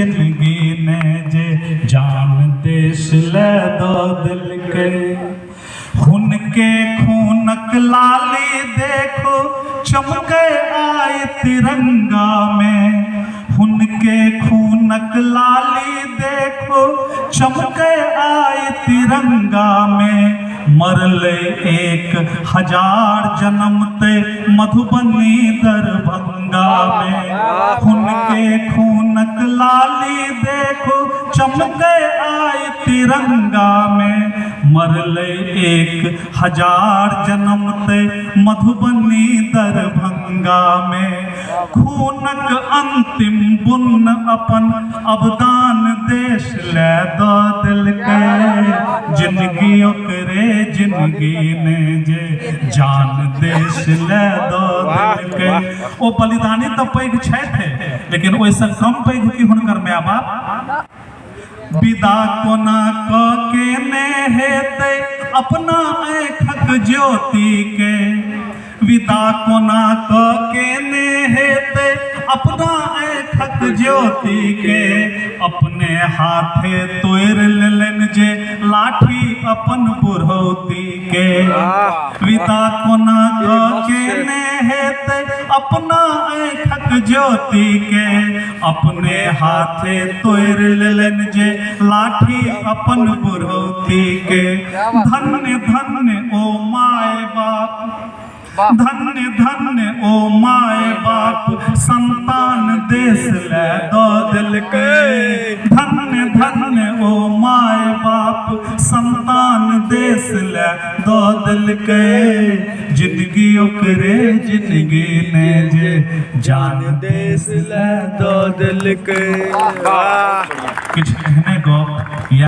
जिंदगी ने जे जान देश ले दो दिल के। खून के खूनक लाली देखो चमके आए तिरंगा में। खून के खूनक लाली देखो चमके आए तिरंगा में। मरले 1000 जन्म ते मधुबनी दरभंगा में। खून के खूनक लाली देखो चमके आए तिरंगा में। मरले 1000 जन्म ते मधुबनी दरभंगा में। खूनक अंतिम बुन अपन अवदान देश ले दो दिल के। जिंदगी ओकरे जिंदगी ने जे जान देश ले दो दिल के। ओ बलिदानी तो पैघ छथि, लेकिन ओइसे कम पैघ की हुनकर माय बाप। विदा कोना क के ने हेतै अपना आँखक ज्योति के। विदा कोना क के ने हेतै अपना आँखक ज्योति के। अपने हाथे तोड़ लेलन जे लाठी अपन बुढ़ौती के। विदा कोना क के ने हेतै अपना आँखक ज्योति के। अपने हाथे तोड़ लेलन जे लाठी अपन बुढ़ौती के। धन्य धन्य ओ माय बाप, धन्य धन्य ओ माय बाप, संतान देश ले दो दिल के। धन्य धन्य ओ माय बाप, संतान देश ले दो दिल के। जिंदगी ओकरे जिंदगी ने जे जान देश ले दो दिल के। किछ कहने गो